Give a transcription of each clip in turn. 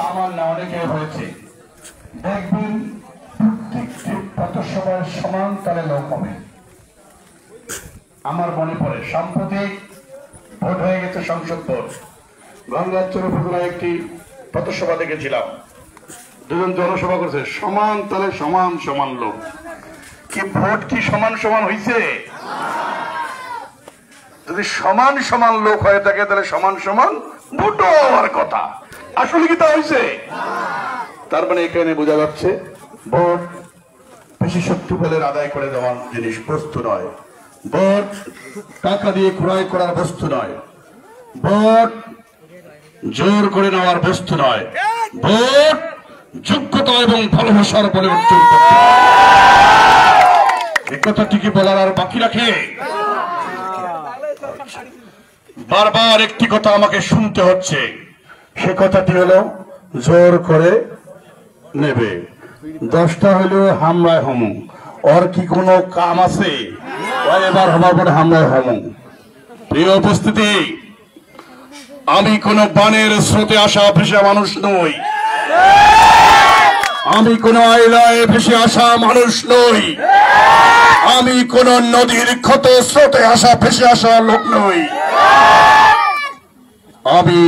আমার না অনেকের হয়েছে। দেখবেন প্রত্যেকটি পথসভায় সমান তালে লোক হবে। আমার মনে পড়ে সাম্প্রতিক ভোট হয়ে গেছে সংসদ ভোট, গঙ্গাচর উপজেলায় একটি পথসভা দেখেছিলাম। দুজন জনসভা করেছে, সমান তালে সমান সমান লোক। কি ভোট কি সমান সমান হয়েছে? যদি সমান সমান লোক হয়ে থাকে তাহলে সমান সমান ভোটও হওয়ার কথা। আসলে কি তা হয়েছে? তার মানে এখানে বোঝা যাচ্ছে ভোট বেশি শক্তি বলের আদায় করে দেওয়ার জিনিস, বস্তু নয়। ভোট টাকা দিয়ে ক্রয় করার বস্তু নয়। ভোট জোর করে নেওয়ার বস্তু নয়। ভোট যোগ্যতা এবং ভালোবাসার বলে অর্জন করতে হয়। এই কথা ঠিকই বলার আর বাকি রাখে? বারবার একটি কথা আমাকে শুনতে হচ্ছে, সে কথাটি হলো জোর করে নেবে। 10টা হইলেও হামলায় হমু, ওর কি কোনো কাম আছে? এবার হবার পরে হামলায় হমু। প্রিয় উপস্থিতি, আমি কোন বানের স্রোতে আসা ভেসে মানুষ নই। আমি কোন আইলায় ভেসে আসা মানুষ নই। আমি কোন নদীর ক্ষত স্রোতে আসা ভেসে আসা লোক নই। আমি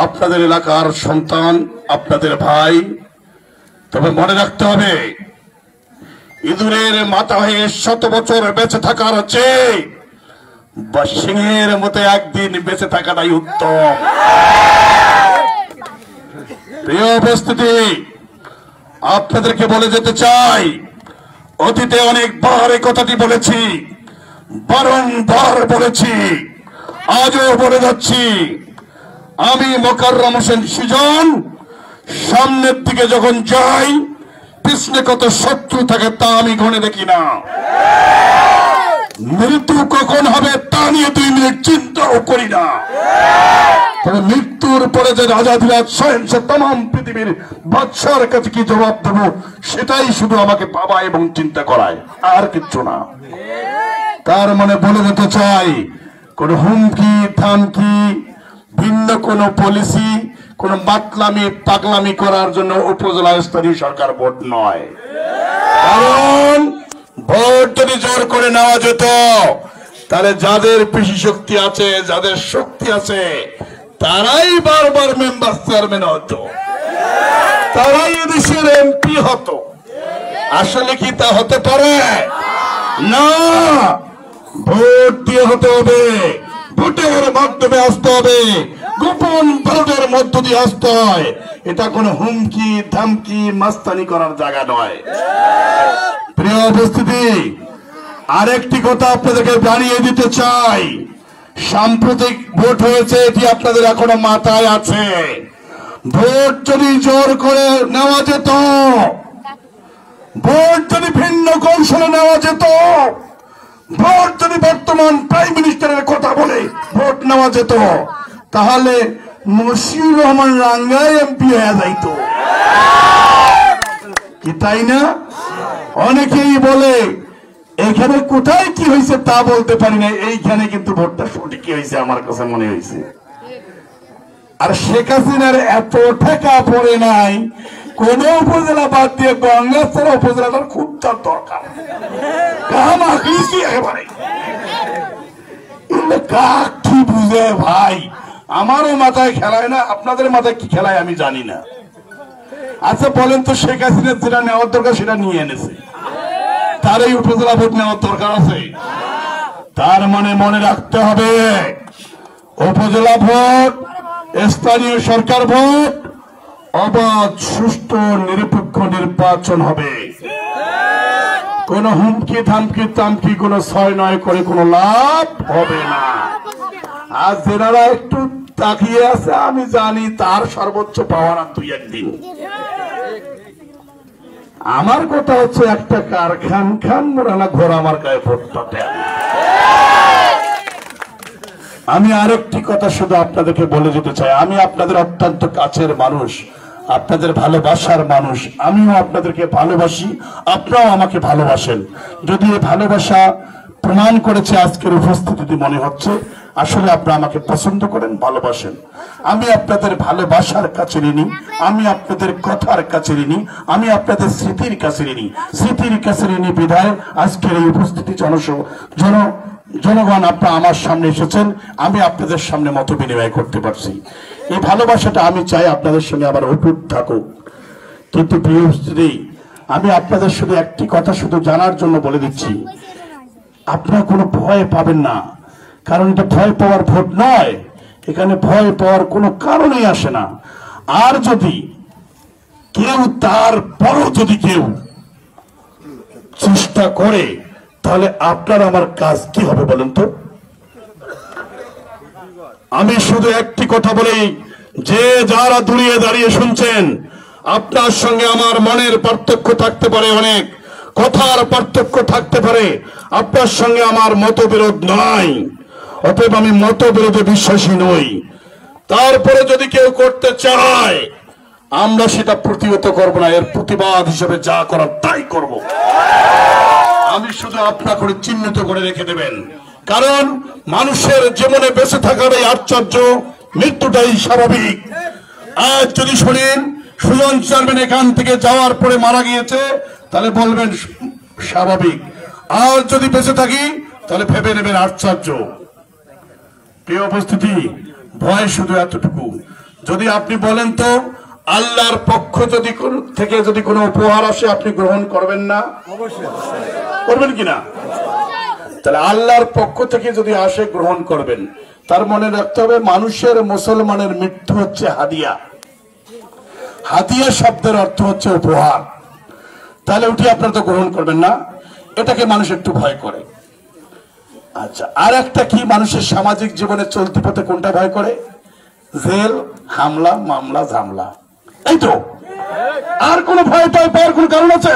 আপনাদের এলাকার সন্তান, আপনাদের ভাই। তবে মনে রাখতে হবে, ইঁদুরের মাথা হয়ে 100 বছর বেঁচে থাকার চেয়ে বা সিংহের মতো একদিন বেঁচে থাকাটাই উত্তম। প্রিয় উপস্থিতি, আপনাদেরকে বলে যেতে চাই, অতীতে অনেকবার এই কথাটি বলেছি, বারংবার বলেছি, আজও বলে যাচ্ছি। আমি মোকাররম হোসেন সুজন সামনের দিকে যখন যাই, পিছনে কত শত্রু থাকে তা আমি গণে দেখি না। মৃত্যু কখন হবে তা নিয়ে 2 মিনিট চিন্তাও করি না। তবে মৃত্যুর পরে যে রাজাধিরাজ স্বয়ংসে তাম পৃথিবীর বাদশার কাছে কি জবাব দেব, সেটাই শুধু আমাকে ভাবা এবং চিন্তা করায়, আর কিচ্ছু না। তার মানে বলে দিতে চাই, কোন হুমকি থামকি, ভিন্ন কোন পলিসি, কোন বাতলামি পাগলামি করার জন্য উপজেলা স্তরীয় সরকার ভোট নয়। কারণ ভোট যদি জোর করে নেওয়া যেত, তাহলে যাদের পেশি শক্তি আছে, যাদের শক্তি আছে, তারাই বারবার মেম্বার চেয়ারম্যান হতো, তারাই এদেশের এমপি হতো। আসলে কি তা হতে পারে? না, ভোট দিয়ে হতে হবে, ভোটের মাধ্যমে আসতে হবে, গোপন ব্যালটের মধ্য দিয়ে আসতে হয়। এটা কোনো হুমকি ধামকি মাস্তানি করার জায়গা নয়। প্রিয় উপস্থিতি, আরেকটি কথা আপনাদেরকে জানিয়ে দিতে চাই, সাম্প্রতিক ভোট হয়েছে, এটি আপনাদের এখনো মাথায় আছে। ভোট যদি জোর করে নেওয়া যেত, ভোট যদি ভিন্ন কৌশলে নেওয়া যেত, ভোট যদি বর্তমান প্রাইম মিনিস্টারের কথা বলে ভোট নেওয়া যেত, তাহলে মশিউর রহমান রাঙ্গাই এমপি হয়ে যাইত, কি তাই না? অনেকেই বলে এখানে কোথায় কি হয়েছে তা বলতে পারি না, এইখানে কিন্তু ভোটটা সঠিকই হয়েছে আমার কাছে মনে হয়েছে। আর শেখ হাসিনার এত টাকা পড়ে নাই, কোন উপজেলা বাদ দিয়ে গঙ্গাচড়া উপজেলাটার খুব তার দরকার। একেবারে কাক কি বুঝে ভাই, আমারও মাথায় খেলায় না, আপনাদের মাথায় কি খেলায় আমি জানি না। আচ্ছা বলেন তো, শেখ হাসিনা যেটা নেওয়ার দরকার সেটা নিয়ে এনেছে, তার এই উপজেলা ভোট নেওয়ার দরকার আছে? তার মানে মনে রাখতে হবে, উপজেলা ভোট, স্থানীয় সরকার ভোট, অবাধ সুষ্ঠু নিরপেক্ষ নির্বাচন হবে। কোন হুমকি ধামকি তামকি, কোন 6-9 করে কোন লাভ হবে না। আর যারা একটু তাকিয়ে আছে, আমি জানি তার সর্বোচ্চ পাওয়ার 2-1 দিন। আমার কথা হচ্ছে, একটা কারখান খান মোরানা ঘোরা আমার গায়ে ভোটটাতে। আমি আরেকটি কথা শুধু আপনাদেরকে বলে যেতে চাই, আমি আপনাদের অত্যন্ত কাছের মানুষ, আপনাদের ভালোবাসার মানুষ। আমিও আপনাদেরকে ভালোবাসি, আপনারাও আমাকে ভালোবাসেন। যদি এই ভালোবাসা প্রমাণ করেছে আজকের উপস্থিতি মনে হচ্ছে, আসলে আপনারা আমাকে পছন্দ করেন, ভালোবাসেন। আমি আপনাদের ভালোবাসার কাছে ঋণী, আমি আপনাদের কথার কাছে ঋণী, আমি আপনাদের স্মৃতির কাছে ঋণী। স্মৃতির কাছে ঋণী বিধায় আজকের এই উপস্থিতি জনগণ আপনারা আমার সামনে এসেছেন, আমি আপনাদের সামনে মত বিনিময় করতে পারছি। এই ভালোবাসাটা আমি চাই আপনাদের সঙ্গে আবার অটুট থাকুক। কিন্তু প্রিয় উপস্থিতি, আমি আপনাদের শুধু একটি কথা শুধু জানার জন্য বলে দিচ্ছি, আপনারা কোনো ভয় পাবেন না, কারণ এটা ভয় পাওয়ার ভোট নয়, এখানে ভয় পাওয়ার কোনো কারণই আসে না। আর যদি কেউ তারপরও যদি কেউ চেষ্টা করে, তাহলে আপনার আমার কাজ কি হবে বলেন তো? আমি শুধু একটি কথা বলি, যে যারা দূরে দাঁড়িয়ে শুনছেন, আপনার সঙ্গে আমার মনের পার্থক্য থাকতে পারে, অনেক কথার পার্থক্য থাকতে পারে, আপনার সঙ্গে আমার মতবিরোধ নাই, অতএব আমি মতবিরোধে বিশ্বাসী নই। তারপরে যদি কেউ করতে চায়, আমরা সেটা প্রতিহত করব না, এর প্রতিবাদ হিসেবে যা করার তাই করব। আমি শুধু আপনাকে চিহ্নিত করে রেখে দেবেন, কারণ মানুষের জীবনে বেঁচে থাকার এই আশ্চর্য, মৃত্যুটাই স্বাভাবিক। আজ যদি শোনেন সুজন চেয়ারম্যান এখান থেকে যাওয়ার পরে মারা গিয়েছে, তাহলে বলবেন স্বাভাবিক। আর যদি বেঁচে থাকি, তাহলে ভেবে নেবেন আশ্চর্য। প্রিয় উপস্থিতি, ভয় শুধু এতটুকু, যদি আপনি বলেন তো আল্লাহর পক্ষ থেকে যদি কোনো উপহার আসে, আপনি গ্রহণ করবেন না? করবেন কিনা? তাহলে আল্লাহর পক্ষ থেকে যদি আসে গ্রহণ করবেন। তার মনে রাখতে হবে, মানুষের মুসলমানের মৃত্যু হচ্ছে হাদিয়া। হাদিয়া শব্দের অর্থ হচ্ছে উপহার। তাহলে উঠি আপনারা তো গ্রহণ করবেন না, এটাকে মানুষ একটু ভয় করে। আচ্ছা, আর একটা কি, মানুষের সামাজিক জীবনে চলতি পথে কোনটা ভয় করে? জেল, হামলা, মামলা, ঝামলা, এই তো। আর কোন ভয় পাওয়ার কোন কারণ আছে?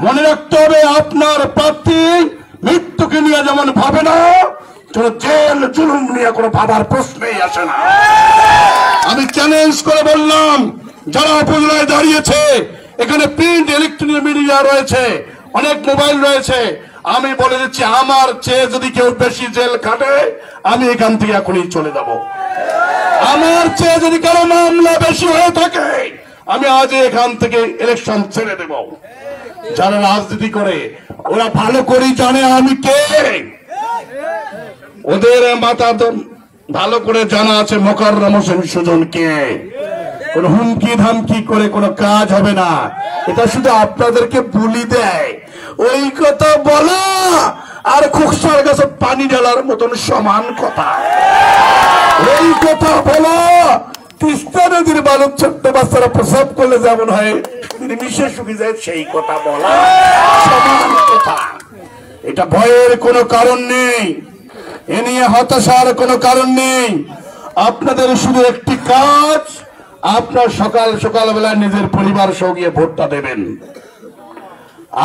মনে রাখতে হবে, আপনার প্রার্থী মৃত্যুকে নিয়ে যেমন ভাবে না, জেল জুলুম নিয়ে কোনো ভাবার প্রশ্নই আসে না। আমি চ্যালেঞ্জ করে বললাম, যারা উপজেলায় দাঁড়িয়েছে, এখানে প্রিন্ট ইলেকট্রনিক মিডিয়া রয়েছে, অনেক মোবাইল রয়েছে, আমি বলে দিচ্ছি, আমার চেয়ে যদি কেউ বেশি জেল খাটে, আমি এখান থেকে এখনই চলে যাব। আমার চেয়ে যদি কারো মামলা বেশি হয়ে থাকে, আমি আজ এখান থেকে ইলেকশন ছেড়ে দেব। যারা রাজনীতি করে ওরা ভালো করে জানে আমি কে, ওদের মাথা ভালো করে জানা আছে মোকাররম হোসেন সুজন কে। কোন হুমকি ধামকি করে কোনো কাজ হবে না, এটা শুধু আপনাদেরকে বুলি দেয়। ওই কথা বলা আর খুকসার কাছে পানি ঢালার মতন সমান কথা। ওই কথা বলা তিস্তা নদীর বালক ছোট্ট বাচ্চারা প্রসব করলে যেমন হয় মিশে শুকিয়ে যায়, সেই কথা বলা সমান কথা। এটা ভয়ের কোনো কারণ নেই, এ নিয়ে হতাশার কোনো কারণ নেই। আপনাদের শুধু একটি কাজ, আপনার সকালবেলা নিজের পরিবার সহ গিয়ে ভোটটা দেবেন।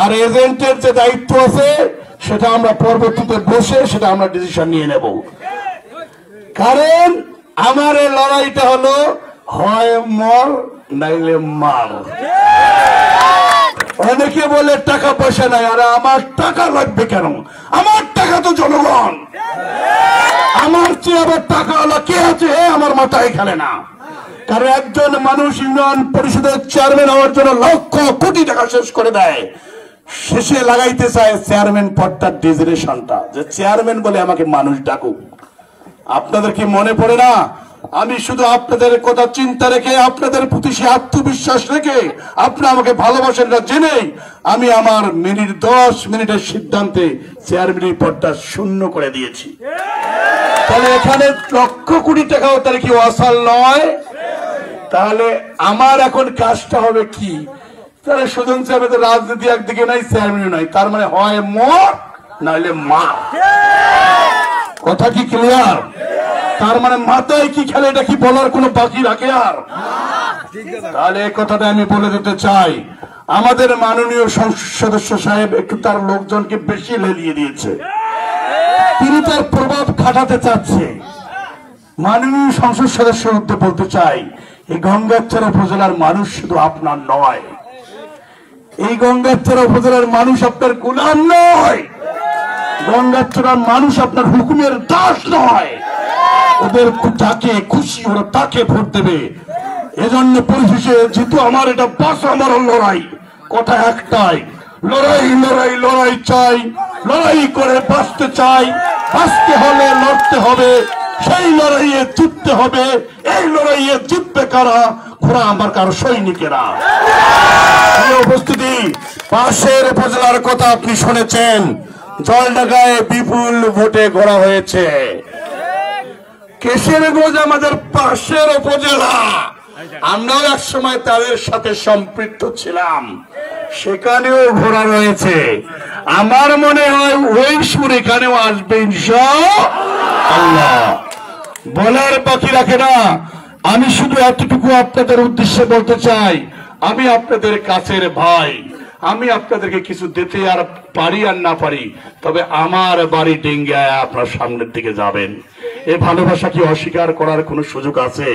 আর এজেন্টের যে দায়িত্ব আছে, সেটা আমরা পরবর্তীতে বসে সেটা আমরা ডিসিশন নিয়ে নেব। কারণ আমার এই লড়াইটা হলো হয় মর নাইলে মার। অনেকে বলে টাকা পয়সা নাই, আর আমার টাকা লাগবে কেন? আমার টাকা তো জনগণ, আমার চেয়ে আবার টাকা হলো কে আছে আমার মাথায় খেলে না। কারণ একজন মানুষ ইউনিয়ন পরিষদের চেয়ারম্যান হওয়ার জন্য লক্ষ কোটি টাকা শেষ করে দেয়, শেষে লাগাইতে চায় চেয়ারম্যান পদটার ডিজিনেশনটা, যে চেয়ারম্যান বলে আমাকে মানুষ ডাকুক। আপনাদের কি মনে পড়ে না? আমি শুধু আপনাদের কথা চিন্তা রেখে, আপনাদের প্রতি সে আত্মবিশ্বাস রেখে, আপনি আমাকে ভালোবাসেন না জেনে, আমি আমার 10 মিনিটের সিদ্ধান্তে চেয়ারম্যানের পদটা শূন্য করে দিয়েছি। তাহলে এখানে লক্ষ কোটি টাকাও তাহলে কি অসাল নয়? তাহলে আমার এখন কাজটা হবে কি? তাহলে সুজন সাহেবের রাজনীতি একদিকে নাই, চেয়ারম্যান নাই, তার মানে হয় মর নাহলে মা। কথা কি ক্লিয়ার? তার মানে মাথায় কি খেলে, এটা কি বলার কোনো বাকি রাখে আর? তাহলে এই কথাটা আমি বলে দিতে চাই, আমাদের মাননীয় সংসদ সদস্য সাহেব একটু তার লোকজনকে বেশি লেলিয়ে দিয়েছে, তিনি তার প্রভাব খাটাতে চাচ্ছে। মাননীয় সংসদ সদস্যের উদ্দেশ্যে বলতে চাই, এই গঙ্গাচড়া উপজেলার মানুষ শুধু আপনার নয়, এই গঙ্গাচড়া উপজেলার মানুষ আপনার গোলাম নয়। গঙ্গাচড়ার মানুষ আপনার হুকুমের দাস নয়, ওদের যাকে খুশি ওরা তাকে ভোট দেবে। এজন্য পরিশেষে যেহেতু আমার এটা বাঁচা মরার লড়াই, কথা একটাই, লড়াই লড়াই লড়াই চাই, লড়াই করে বাঁচতে চাই, বাঁচতে হলে লড়তে হবে, সেই লড়াইয়ে জিততে হবে। এই লড়াইয়ে জিতবে কারা? ঘোড়া আমার কারো সৈনিকেরা। উপস্থিতি, পাশের উপজেলার কথা আপনি শুনেছেন, জলঢাকায় বিপুল ভোটে গড়া হয়েছে। কেশরগঞ্জ আমাদের পাশের উপজেলা, আমরাও এক সময় তাদের সাথে সম্পৃক্ত ছিলাম, সেখানেও ঘোড়া রয়েছে। আমার মনে হয় ওই সুর এখানেও আসবে ইনশাআল্লাহ। বলার বাকি রাখে না, আমি শুধু এতটুকু আপনাদের উদ্দেশ্যে বলতে চাই, আমি আপনাদের কাছের ভাই, আমি আপনাদেরকে কিছু দিতে আর পারি আর না পারি, তবে আমার বাড়ি ডেঙ্গায় আপনার সামনের দিকে যাবেন। এ ভালোবাসা কি অস্বীকার করার কোন সুযোগ আছে?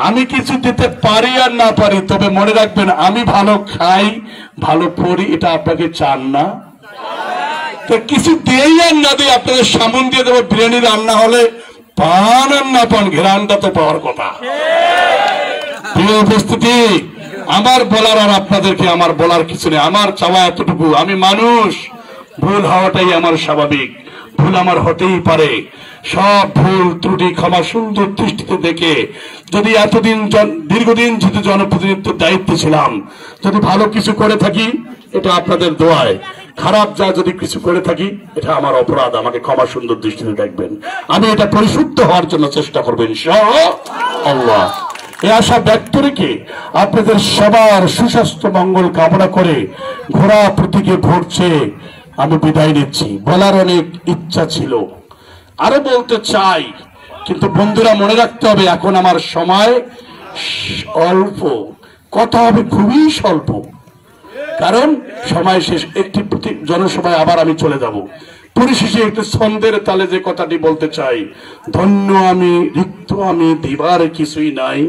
আমি কিছু দিতে পারি আর না পারি, তবে মনে রাখবেন আমি ভালো খাই, ভালো পড়ি, এটা আপনাকে চান না? তো কিছু দিয়েই আর না দিয়ে আপনাদের সামন দিয়ে দেবো। বিরিয়ানি রান্না হলে পান আর না পান, ঘেরানটা তো পাওয়ার কথা। প্রিয় উপস্থিতি, আমার বলার আর আপনাদেরকে আমার বলার কিছু নেই। আমার চাওয়া এতটুকু, আমি মানুষ, ভুল হওয়াটাই আমার স্বাভাবিক, ভুল আমার হতেই পারে। সব ভুল ত্রুটি ক্ষমা সুন্দর দৃষ্টিতে দেখে, যদি এতদিন দীর্ঘদিন যেহেতু জনপ্রতিনিধিত্বের দায়িত্বে ছিলাম, যদি ভালো কিছু করে থাকি এটা আপনাদের দোয়ায়, খারাপ যা যদি কিছু করে থাকি এটা আমার অপরাধ, আমাকে ক্ষমা সুন্দর দৃষ্টিতে দেখবেন। আমি এটা পরিশুদ্ধ হওয়ার জন্য চেষ্টা করবেন ইনশাআল্লাহ। এই আশা ব্যক্ত রেখে আপনাদের সবার সুস্বাস্থ্য মঙ্গল কামনা করে ঘোড়া প্রতীকে ভোট চেয়ে আমি বিদায় নিচ্ছি। বলার অনেক ইচ্ছা ছিল, আরো বলতে চাই, কিন্তু বন্ধুরা মনে রাখতে হবে এখন আমার সময় অল্প, কথা হবে খুবই স্বল্প, কারণ সময় শেষ। একটি জনসভায় আবার আমি চলে যাব। পরিশেষে একটু ছন্দের তালে যে কথাটি বলতে চাই, ধন্য আমি, রিক্ত আমি, দিবার কিছুই নাই,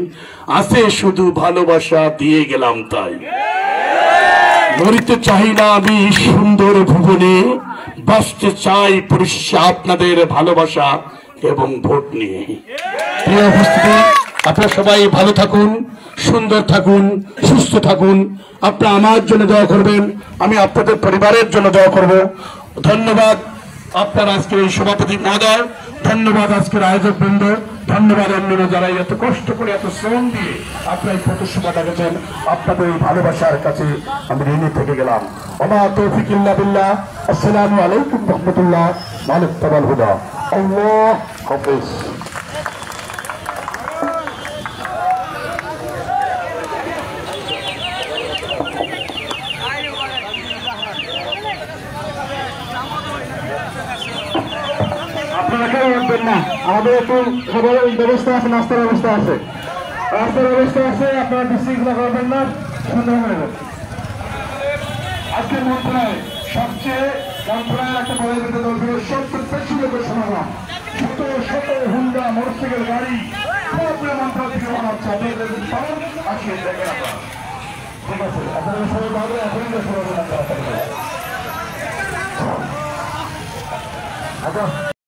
আছে শুধু ভালোবাসা, দিয়ে গেলাম তাই। মরিতে চাই না আমি সুন্দর ভুবনে, বাঁচতে চাই পরিশেষে আপনাদের ভালোবাসা এবং ভোট নিয়ে। প্রিয় উপস্থিতি, আপনারা সবাই ভালো থাকুন, সুন্দর থাকুন, সুস্থ থাকুন। আপনারা আমার জন্য দোয়া করবেন, আমি আপনাদের পরিবারের জন্য দোয়া করব। ধন্যবাদ আপনার আজকের এই সভাপতি মহোদয়, ধন্যবাদ আজকের আয়োজক বৃন্দ, ধন্যবাদ অন্যান্য যারা এত কষ্ট করে এত শ্রম দিয়ে আপনার এই পথসভা ডাকেছেন। আপনাদের এই ভালোবাসার কাছে আমি ঋণী থেকে গেলাম। ওমা তৌফিক ইল্লা বিল্লাহ। আসসালামু আলাইকুম রহমতুল্লাহ। মালিক তাবাল হুদা। আল্লাহ হাফেজ। আপনারা কেউ রাখবেন না, আমাদের একটু খাবারের ব্যবস্থা আছে, নাস্তার ব্যবস্থা আছে, আপনারা বিশৃঙ্খলা করবেন না, সুন্দর হয়ে যাবে। আজকের মন্ত্রণালয় সবচেয়ে মন্ত্রণালয়ের একটা বলে যেতে বলছিল 70-80 লোকের সমাগম, শত হুন্ডা মোটরসাইকেল গাড়ি মন্ত্রণালয় থেকে মনে হচ্ছে। আপনাদের পালন আসিয়ে দেখেন আপনারা, ঠিক আছে? আপনাদের সবাই ভালো, এখন আচ্ছা